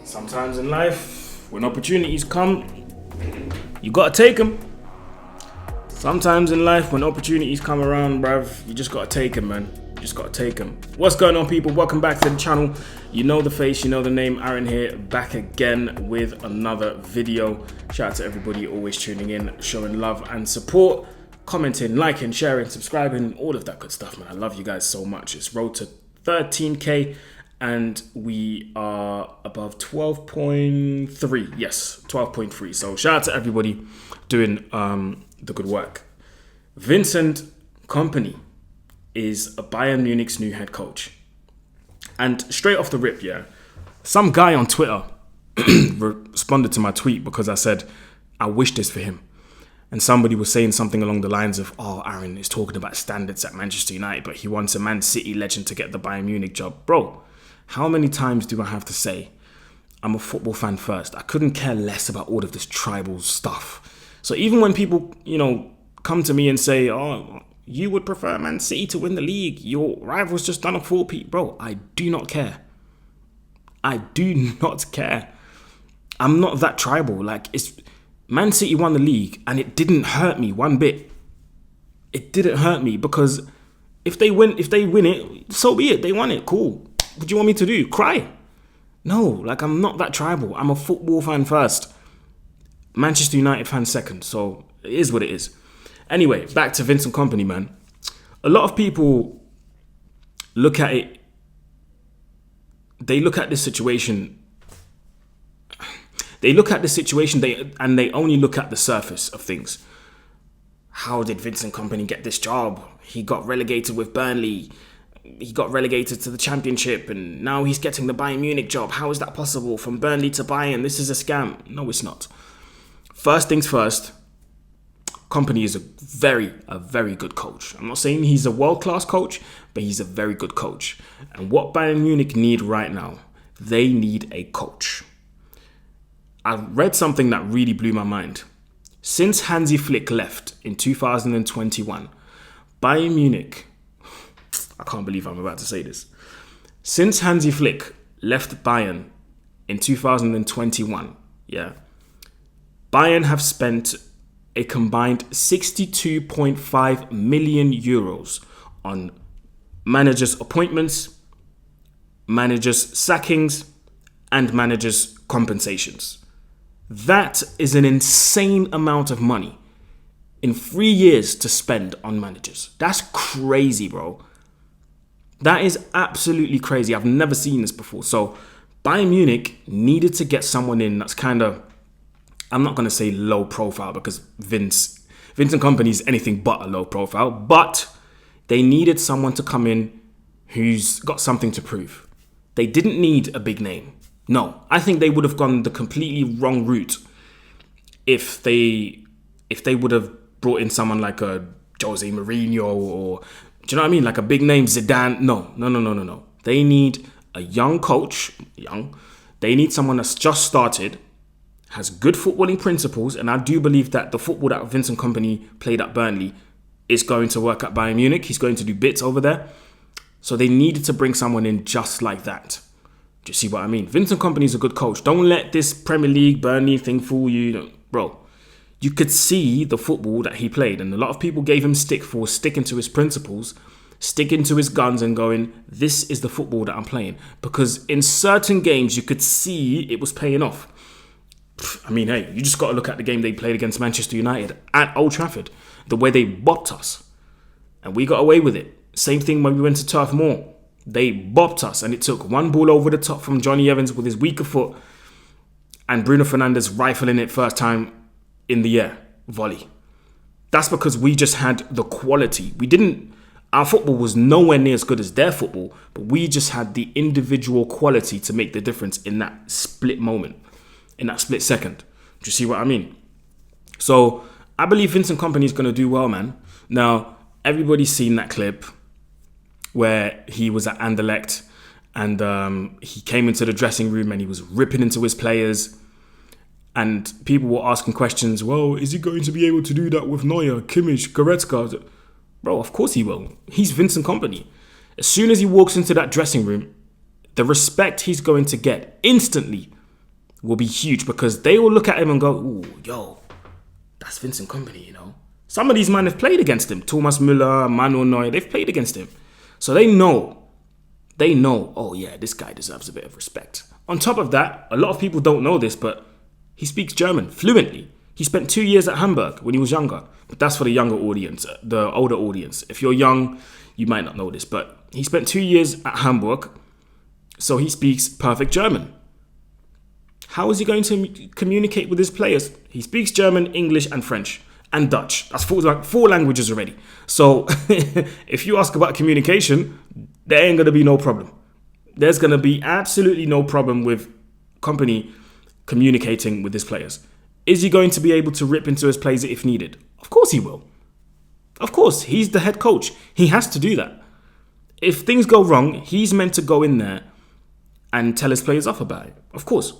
Sometimes in life, when opportunities come, you gotta take them. Sometimes in life, when opportunities come around, bruv, you just gotta take them, man. You just gotta take them. What's going on, people? Welcome back to the channel. You know the face, you know the name. Aaron here, back again with another video. Shout out to everybody always tuning in, showing love and support, commenting, liking, sharing, subscribing, all of that good stuff, man. I love you guys so much. It's road to 13K. And we are above 12.3. Yes, 12.3. So shout out to everybody doing the good work. Vincent Kompany is a Bayern Munich's new head coach. And straight off the rip, some guy on Twitter responded to my tweet because I said, I wish this for him. And somebody was saying something along the lines of, Aaron is talking about standards at Manchester United, but he wants a Man City legend to get the Bayern Munich job. Bro, how many times do I have to say I'm a football fan first? I couldn't care less about all of this tribal stuff. So even when people, come to me and say, you would prefer Man City to win the league, your rival's just done a 4-peat. Bro, I do not care. I do not care. I'm not that tribal. It's Man City won the league and it didn't hurt me one bit. It didn't hurt me because if they win it, so be it. They won it. Cool. What do you want me to do? Cry? No, I'm not that tribal. I'm a football fan first. Manchester United fan second. So it is what it is. Anyway, back to Vincent Kompany, man. A lot of people look at it. They look at this situation. They only look at the surface of things. How did Vincent Kompany get this job? He got relegated with Burnley. He got relegated to the Championship and now he's getting the Bayern Munich job. How is that possible? From Burnley to Bayern, this is a scam. No, it's not. First things first, Kompany is a very good coach. I'm not saying he's a world-class coach, but he's a very good coach. And what Bayern Munich need right now, they need a coach. I read something that really blew my mind. Since Hansi Flick left in 2021, Bayern Munich, I can't believe I'm about to say this. Since Hansi Flick left Bayern in 2021, Bayern have spent a combined 62.5 million euros on managers' appointments, managers' sackings, and managers' compensations. That is an insane amount of money in 3 years to spend on managers. That's crazy, bro. That is absolutely crazy. I've never seen this before. So Bayern Munich needed to get someone in that's kind of, I'm not going to say low profile because Vincent Kompany is anything but a low profile, but they needed someone to come in who's got something to prove. They didn't need a big name. No, I think they would have gone the completely wrong route if they would have brought in someone like a Jose Mourinho or, do you know what I mean? Like a big name, Zidane. No. They need a young coach. They need someone that's just started, has good footballing principles, and I do believe that the football that Vincent Kompany played at Burnley is going to work at Bayern Munich. He's going to do bits over there. So they needed to bring someone in just like that. Do you see what I mean? Vincent Kompany is a good coach. Don't let this Premier League Burnley thing fool you. Bro, you could see the football that he played, and a lot of people gave him stick for sticking to his principles, sticking to his guns and going, this is the football that I'm playing. Because in certain games, you could see it was paying off. I mean, hey, you just got to look at the game they played against Manchester United at Old Trafford. The way they bopped us. And we got away with it. Same thing when we went to Turf Moor. They bopped us and it took one ball over the top from Johnny Evans with his weaker foot and Bruno Fernandes rifling it first time in the air. Volley. That's because we just had the quality. Our football was nowhere near as good as their football, but we just had the individual quality to make the difference in that split moment. In that split second. Do you see what I mean? So I believe Vincent Kompany is going to do well, man. Now, everybody's seen that clip where he was at Anderlecht and he came into the dressing room and he was ripping into his players. And people were asking questions. Well, is he going to be able to do that with Neuer, Kimmich, Goretzka? Bro, of course he will. He's Vincent Kompany. As soon as he walks into that dressing room, the respect he's going to get instantly will be huge because they will look at him and go, ooh, yo, that's Vincent Kompany, you know. Some of these men have played against him. Thomas Müller, Manuel Neuer, they've played against him. So they know, oh yeah, this guy deserves a bit of respect. On top of that, a lot of people don't know this, but he speaks German fluently. He spent 2 years at Hamburg when he was younger. But that's for the younger audience, the older audience. If you're young, you might not know this, but he spent 2 years at Hamburg, so he speaks perfect German. How is he going to communicate with his players? He speaks German, English, and French, and Dutch. That's four languages already. So if you ask about communication, there ain't going to be no problem. There's going to be absolutely no problem with Kompany communicating with his players. Is he going to be able to rip into his players if needed? Of course he will. Of course, he's the head coach. He has to do that. If things go wrong, he's meant to go in there and tell his players off about it. Of course.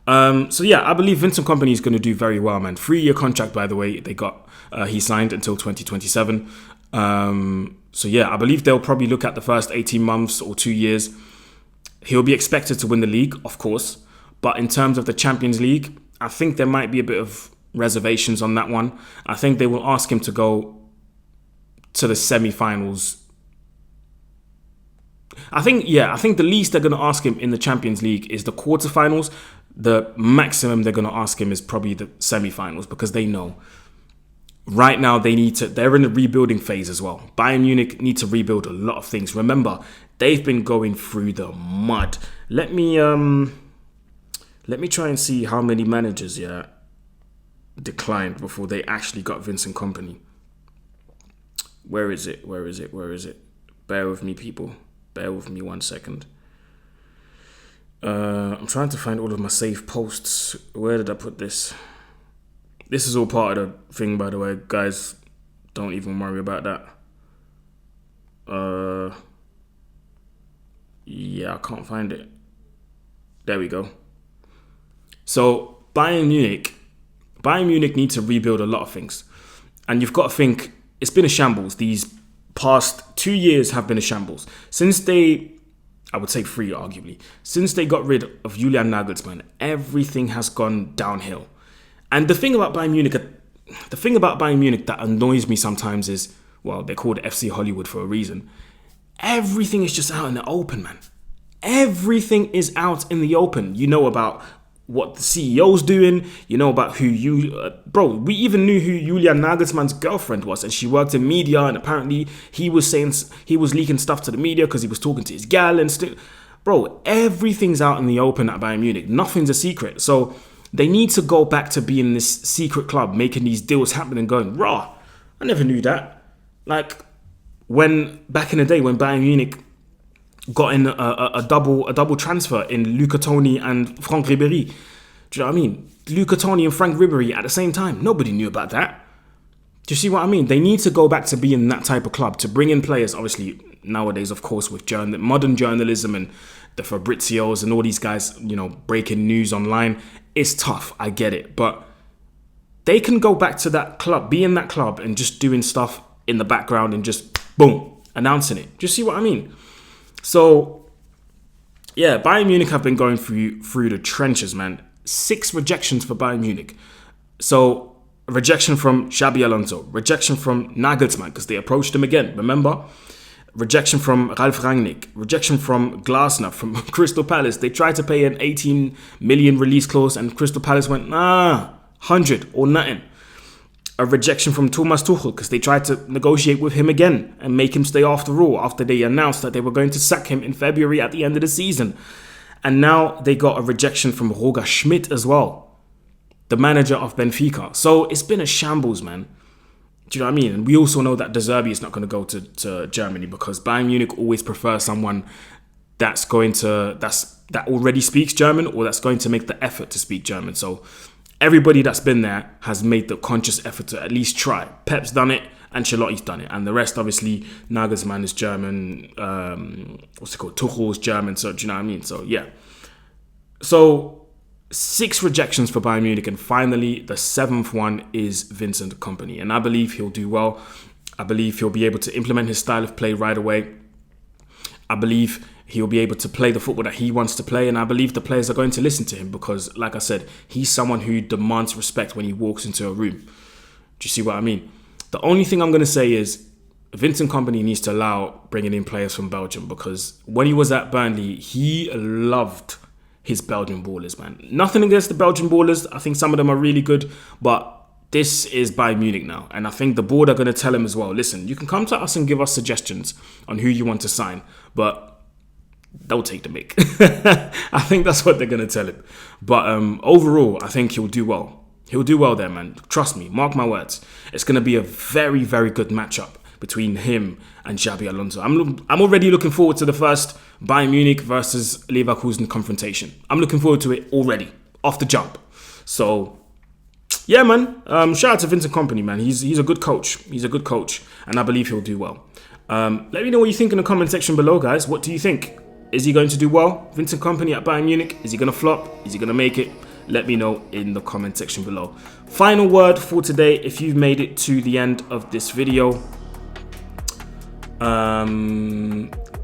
So yeah, I believe Vincent Kompany is going to do very well, man. 3-year contract, by the way, he signed until 2027. So yeah, I believe they'll probably look at the first 18 months or 2 years. He'll be expected to win the league, of course. But in terms of the Champions League, I think there might be a bit of reservations on that one. I think they will ask him to go to the semi-finals. I think the least they're going to ask him in the Champions League is the quarterfinals. The maximum they're going to ask him is probably the semi-finals because they know right now they're in a rebuilding phase as well. Bayern Munich need to rebuild a lot of things. Remember, they've been going through the mud. Let me try and see how many managers declined before they actually got Vincent Kompany. Where is it? Bear with me, people. Bear with me 1 second. I'm trying to find all of my saved posts. Where did I put this? This is all part of the thing, by the way, guys. Don't even worry about that. Yeah, I can't find it. There we go. So Bayern Munich need to rebuild a lot of things. And you've got to think, it's been a shambles. These past 2 years have been a shambles. I would say 3 arguably. Since they got rid of Julian Nagelsmann, everything has gone downhill. And the thing about Bayern Munich that annoys me sometimes is, well, they're called FC Hollywood for a reason. Everything is just out in the open, man. Everything is out in the open. You know about what the CEO's doing. You know about who we even knew who Julian Nagelsmann's girlfriend was, and she worked in media, and apparently he was leaking stuff to the media because he was talking to his gal and stuff. Bro, everything's out in the open at Bayern Munich. Nothing's a secret. So they need to go back to being this secret club, making these deals happen and going, rah, I never knew that. Like back in the day when Bayern Munich got in a double transfer in Luca Toni and Franck Ribéry. Do you know what I mean? Luca Toni and Franck Ribéry at the same time. Nobody knew about that. Do you see what I mean? They need to go back to being that type of club, to bring in players. Obviously, nowadays, of course, with modern journalism and the Fabrizios and all these guys, breaking news online, it's tough. I get it. But they can go back to that club, be in that club and just doing stuff in the background and just, boom, announcing it. Do you see what I mean? So, yeah, Bayern Munich have been going through the trenches, man. 6 rejections for Bayern Munich. So, a rejection from Xabi Alonso. Rejection from Nagelsmann, because they approached him again, remember? Rejection from Ralf Rangnick. Rejection from Glasner, from Crystal Palace. They tried to pay an 18 million release clause, and Crystal Palace went, 100 or nothing. A rejection from Thomas Tuchel because they tried to negotiate with him again and make him stay after all, after they announced that they were going to sack him in February at the end of the season. And now they got a rejection from Roger Schmidt as well, the manager of Benfica. So it's been a shambles, man. Do you know what I mean? And we also know that De Zerbi is not going to go to Germany because Bayern Munich always prefers someone that already speaks German or that's going to make the effort to speak German. So everybody that's been there has made the conscious effort to at least try. Pep's done it, Ancelotti's done it, and the rest, obviously, Nagelsmann is German. Tuchel's German. So do you know what I mean? So yeah. So 6 rejections for Bayern Munich, and finally the 7th one is Vincent Kompany, and I believe he'll do well. I believe he'll be able to implement his style of play right away. I believe he'll be able to play the football that he wants to play, and I believe the players are going to listen to him because, like I said, he's someone who demands respect when he walks into a room. Do you see what I mean? The only thing I'm going to say is Vincent Kompany needs to allow bringing in players from Belgium, because when he was at Burnley, he loved his Belgian ballers, man. Nothing against the Belgian ballers. I think some of them are really good, but this is Bayern Munich now. And I think the board are going to tell him as well, listen, you can come to us and give us suggestions on who you want to sign, but they'll take the mick. I think that's what they're going to tell him. But overall, I think he'll do well. He'll do well there, man. Trust me, mark my words. It's going to be a very, very good matchup between him and Xabi Alonso. I'm already looking forward to the first Bayern Munich versus Leverkusen confrontation. I'm looking forward to it already, off the jump. So, yeah, man. Shout out to Vincent Kompany, man. He's a good coach. He's a good coach, and I believe he'll do well. Let me know what you think in the comment section below, guys. What do you think? Is he going to do well? Vincent Kompany at Bayern Munich? Is he going to flop? Is he going to make it? Let me know in the comment section below. Final word for today, if you've made it to the end of this video,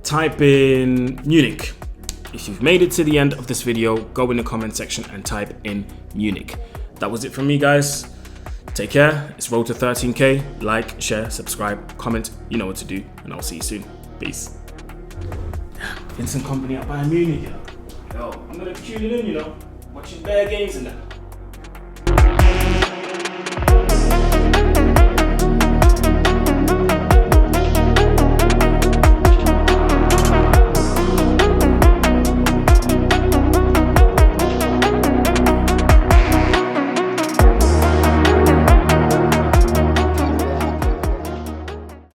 type in Munich. If you've made it to the end of this video, go in the comment section and type in Munich. That was it from me, guys. Take care. It's road to 13K. Like, share, subscribe, comment. You know what to do, and I'll see you soon. Peace. Vincent Kompany at Bayern Munich, yo. I'm gonna be tuning in, watching bare games and that.